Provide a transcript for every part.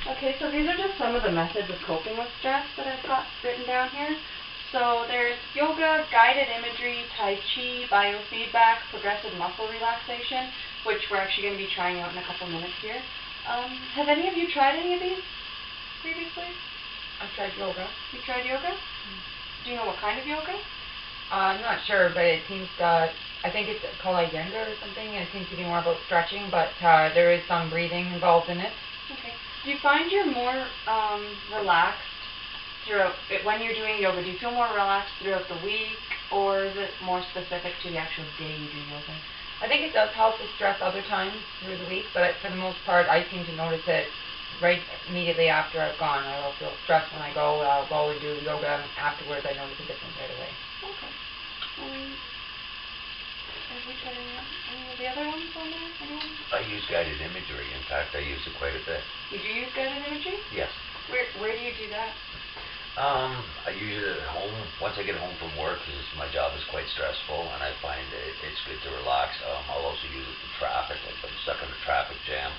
Okay, so these are just some of the methods of coping with stress that I've got written down here. So there's yoga, guided imagery, Tai Chi, biofeedback, progressive muscle relaxation, which we're actually going to be trying out in a couple minutes here. Have any of you tried any of these previously? I've tried yoga. You tried yoga? Do you know what kind of yoga? I'm not sure, but it seems I think it's called Iyengar or something, and it seems to be more about stretching, but there is some breathing involved in it. Okay. Do you find you're more relaxed throughout, when you're doing yoga, do you feel more relaxed throughout the week, or is it more specific to the actual day you do yoga? I think it does help with stress other times through the week, but for the most part, I seem to notice it right immediately after I've gone. I will feel stressed when I go. I'll go and do yoga, and afterwards I notice a difference right away. Okay. Have we tried any of the other ones on there? Anyone? I use guided imagery. In fact, I use it quite a bit. Did you use guided imagery? Yes. Where do you do that? I use it at home. Once I get home from work, because my job is quite stressful, and I find it's good to relax. I'll also use it in traffic, like if I'm stuck in a traffic jam.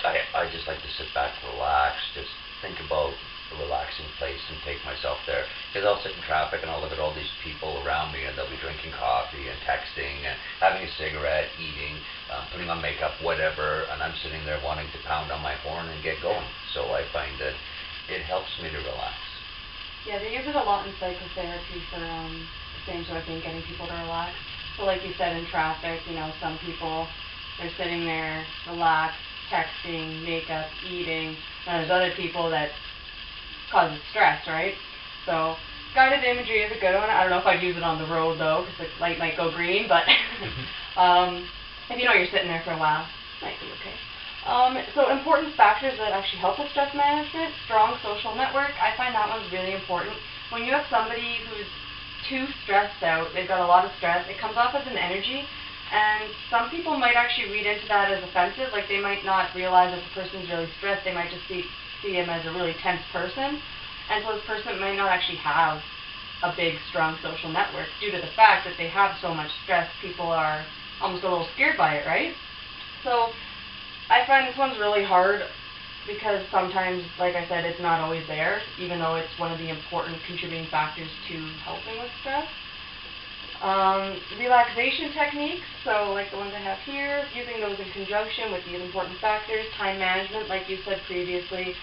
I just like to sit back, relax, just think about a relaxing place and take myself there. Because I'll sit in traffic and I'll look at all these people around me, and they'll be drinking coffee and texting and having a cigarette, eating, putting on makeup, whatever, and I'm sitting there wanting to pound on my horn and get going. So I find that it helps me to relax. Yeah, they use it a lot in psychotherapy for the same sort of thing, getting people to relax. So like you said, in traffic, some people, they're sitting there, relaxed, texting, makeup, eating, and there's other people that causes stress, right? So guided imagery is a good one. I don't know if I'd use it on the road, though, because the light might go green, but if you're sitting there for a while, it might be okay. So important factors that actually help with stress management: strong social network. I find that one's really important. When you have somebody who's too stressed out, they've got a lot of stress, it comes off as an energy, and some people might actually read into that as offensive. Like, they might not realize that the person's really stressed. They might just see him as a really tense person, and so this person might not actually have a big, strong social network due to the fact that they have so much stress. People are almost a little scared by it, right? So I find this one's really hard because sometimes, like I said, it's not always there, even though it's one of the important contributing factors to helping with stress. Relaxation techniques, so like the ones I have here, using those in conjunction with these important factors. Time management, like you said previously,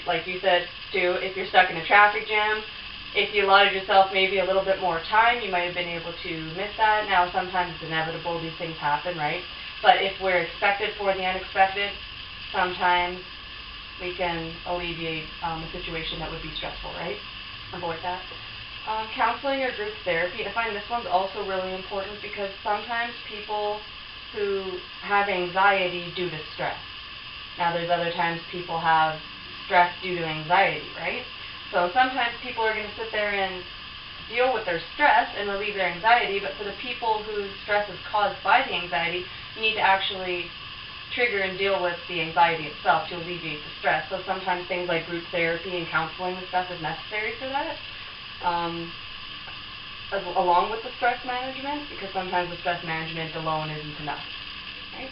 like you said too, if you're stuck in a traffic jam, if you allotted yourself maybe a little bit more time, you might have been able to miss that. Now, sometimes it's inevitable, these things happen, right? But if we're expected for the unexpected, sometimes we can alleviate a situation that would be stressful, right? Avoid that. Counseling or group therapy, I find this one's also really important because sometimes people who have anxiety due to stress. Now, there's other times people have stress due to anxiety, right? So sometimes people are going to sit there and deal with their stress and relieve their anxiety, but for the people whose stress is caused by the anxiety, you need to actually trigger and deal with the anxiety itself to alleviate the stress. So sometimes things like group therapy and counseling and stuff is necessary for that, along with the stress management, because sometimes the stress management alone isn't enough. Right?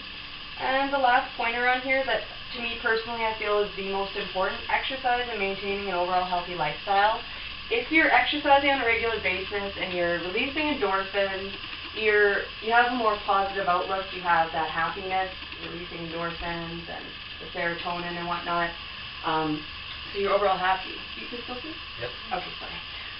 And the last pointer on here that, to me personally, I feel is the most important: exercise and maintaining an overall healthy lifestyle. If you're exercising on a regular basis and you're releasing endorphins, you have a more positive outlook, you have that happiness, releasing endorphins and the serotonin and whatnot, so you're overall happy. You can still see? Yep. Okay, sorry.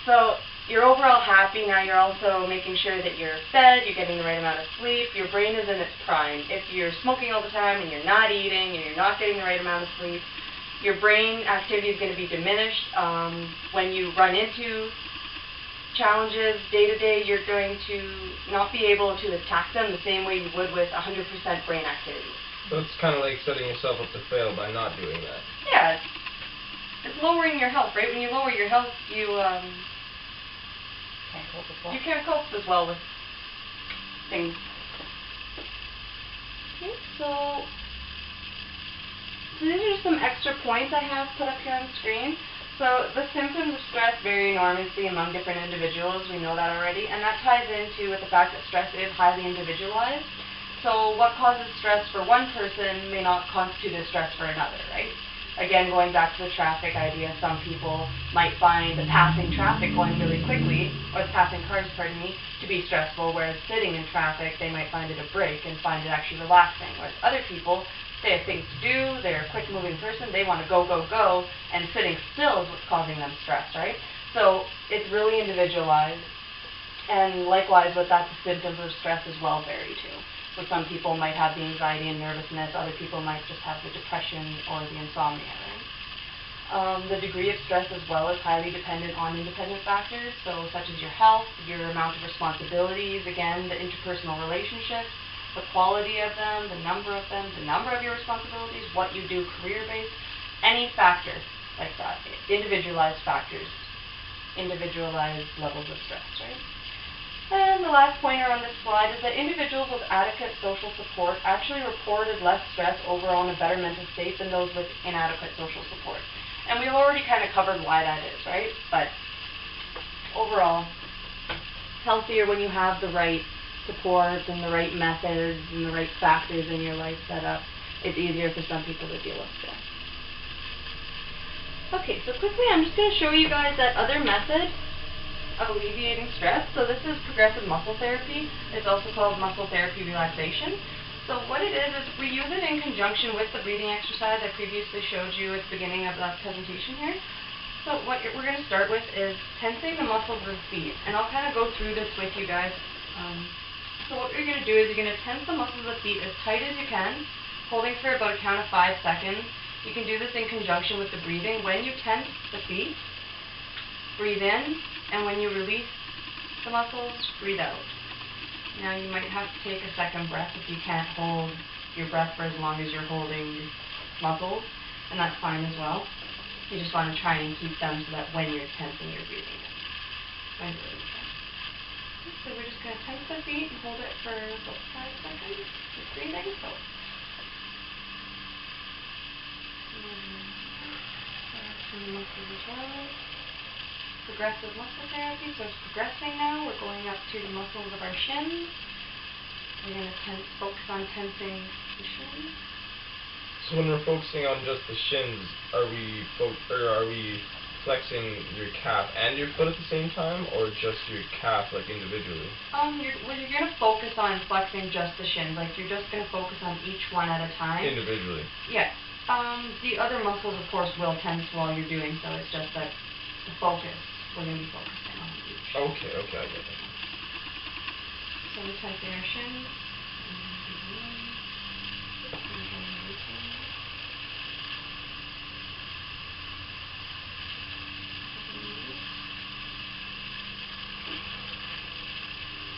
So you're overall happy. Now you're also making sure that you're fed, you're getting the right amount of sleep, your brain is in its prime. If you're smoking all the time and you're not eating and you're not getting the right amount of sleep, your brain activity is going to be diminished. When you run into challenges day to day, you're going to not be able to attack them the same way you would with 100% brain activity. So it's kind of like setting yourself up to fail by not doing that. Yeah, it's lowering your health, right? When you lower your health, you can't cope as well with things. Okay, so these are just some extra points I have put up here on the screen. So the symptoms of stress vary enormously among different individuals. We know that already, and that ties into with the fact that stress is highly individualized. So what causes stress for one person may not constitute a stress for another, right? Again, going back to the traffic idea, some people might find the passing traffic going really quickly, or the passing cars, pardon me, to be stressful, whereas sitting in traffic, they might find it a break and find it actually relaxing. Whereas other people, they have things to do, they're a quick-moving person, they want to go, go, go, and sitting still is what's causing them stress, right? So it's really individualized, and likewise with that, the symptoms of stress as well vary too. So some people might have the anxiety and nervousness, other people might just have the depression or the insomnia, right? The degree of stress as well is highly dependent on independent factors, so such as your health, your amount of responsibilities, again, the interpersonal relationships, the quality of them, the number of your responsibilities, what you do career-based, any factor like that, individualized factors, individualized levels of stress, right? And the last pointer on this slide is that individuals with adequate social support actually reported less stress overall in a better mental state than those with inadequate social support. And we've already kind of covered why that is, right? But overall, healthier when you have the right support and the right methods and the right factors in your life set up. It's easier for some people to deal with stress. Okay, so quickly I'm just going to show you guys that other method of alleviating stress. So this is progressive muscle therapy. It's also called muscle therapy relaxation. So what it is we use it in conjunction with the breathing exercise I previously showed you at the beginning of the presentation here. So what we're going to start with is tensing the muscles of the feet. And I'll kind of go through this with you guys. So what you're going to do is you're going to tense the muscles of the feet as tight as you can, holding for about a count of 5 seconds. You can do this in conjunction with the breathing. When you tense the feet, breathe in, and when you release the muscles, breathe out. Now you might have to take a second breath if you can't hold your breath for as long as you're holding muscles, and that's fine as well. You just want to try and keep them so that when you're tensing, you're breathing in. So we're just going to tense the feet and hold it for about 5 seconds. Just breathing. So. Relaxing the muscles as well. Progressive muscle therapy, so it's progressing now. We're going up to the muscles of our shins. We're going to focus on tensing the shins. So when we're focusing on just the shins, are we flexing your calf and your foot at the same time, or just your calf, like individually? You're going to focus on flexing just the shins. Like you're just going to focus on each one at a time. Individually. Yeah. The other muscles, of course, will tense while you're doing so. It's just that the focus, we're going to be focusing on each. Okay, I get that. So we're tensing our shins.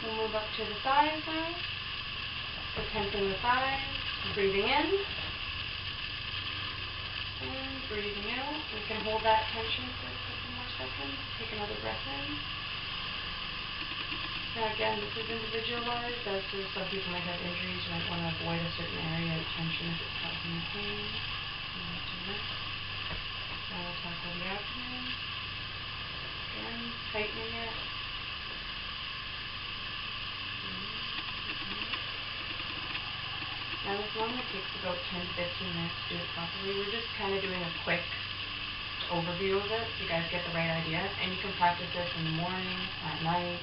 We'll move up to the thighs now. So tensing the thighs, breathing in. And breathing out. We can hold that tension for a couple more seconds. Take another breath in. Now again, this is individualized, as to some people might have injuries, you might want to avoid a certain area of tension if it's causing you pain. Now we'll tackle the abdomen. Again, tightening it. Now this normally takes about 10 to 15 minutes to do it properly. We're just kind of doing a quick overview of it so you guys get the right idea. And you can practice this in the morning, at night.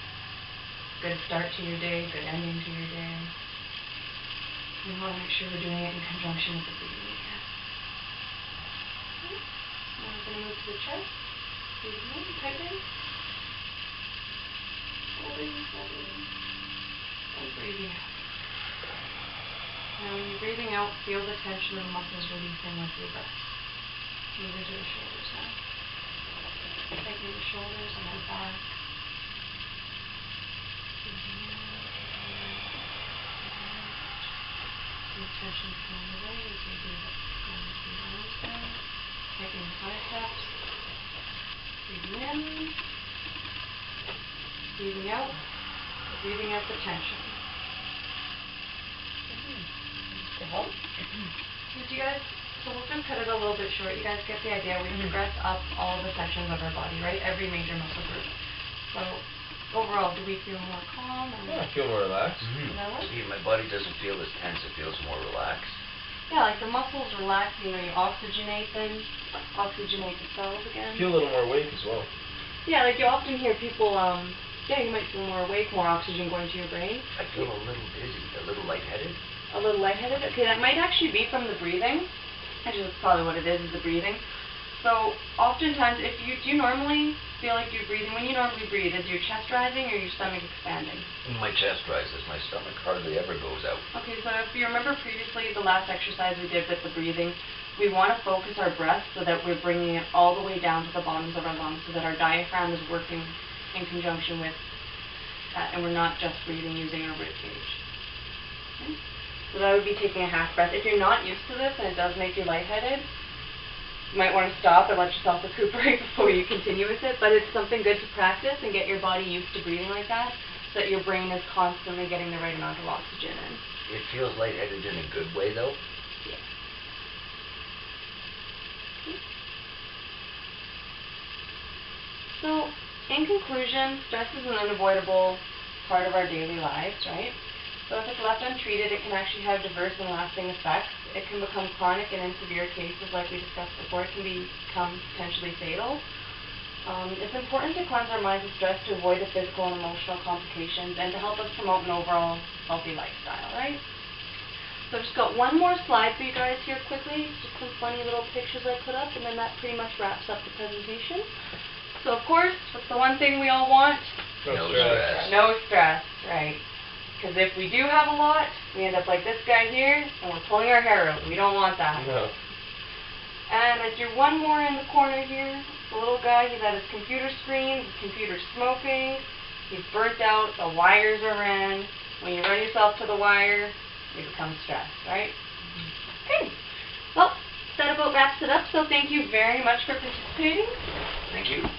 Good start to your day, good ending to your day. We want to make sure we're doing it in conjunction with the breathing again. Now we're going to move to the chest. Breathing in, tightening. Holding, and breathing out. Now when you're breathing out, feel the tension of the muscles releasing with your breath. Moving to the shoulders now. Tightening the shoulders and then back. The tension flowing away as you breathe up, going to the arms down. Tightening the biceps. Breathing in. Breathing out. Breathing out the tension. Did you guys, so we'll just cut it a little bit short. You guys get the idea. We progress up all the sections of our body, right? Every major muscle group. So overall, do we feel more calm? Or Yeah, I feel more relaxed. That way? See, my body doesn't feel as tense, it feels more relaxed. Yeah, like the muscles relax, you oxygenate them, oxygenate the cells again. Feel a little more awake as well. Yeah, like you often hear people, you might feel more awake, more oxygen going to your brain. I feel a little dizzy, a little lightheaded. A little lightheaded? Okay, that might actually be from the breathing. Actually, that's probably what it is the breathing. So, oftentimes, do you normally feel like you're breathing? When you normally breathe, is your chest rising or your stomach expanding? My chest rises, my stomach hardly ever goes out. Okay, so if you remember previously, the last exercise we did with the breathing, we want to focus our breath so that we're bringing it all the way down to the bottoms of our lungs so that our diaphragm is working in conjunction with that, and we're not just breathing using our rib cage. Okay? So that would be taking a half breath. If you're not used to this and it does make you lightheaded, you might want to stop and let yourself recuperate before you continue with it, but it's something good to practice and get your body used to breathing like that so that your brain is constantly getting the right amount of oxygen in. It feels lightheaded in a good way, though. Yeah. So, in conclusion, stress is an unavoidable part of our daily lives, right? So if it's left untreated, it can actually have diverse and lasting effects. It can become chronic, and in severe cases, like we discussed before, it can become potentially fatal. It's important to cleanse our minds of stress to avoid the physical and emotional complications and to help us promote an overall healthy lifestyle, right? So I've just got one more slide for you guys here quickly, just some funny little pictures I put up, and then that pretty much wraps up the presentation. So of course, what's the one thing we all want? No stress. No stress, right? Because if we do have a lot, we end up like this guy here, and we're pulling our hair out. We don't want that. No. And I drew one more in the corner here. The little guy, he's at his computer screen, his computer's smoking, he's burnt out, the wires are in. When you run yourself to the wire, you become stressed, right? Okay. Well, that about wraps it up, so thank you very much for participating. Thank you.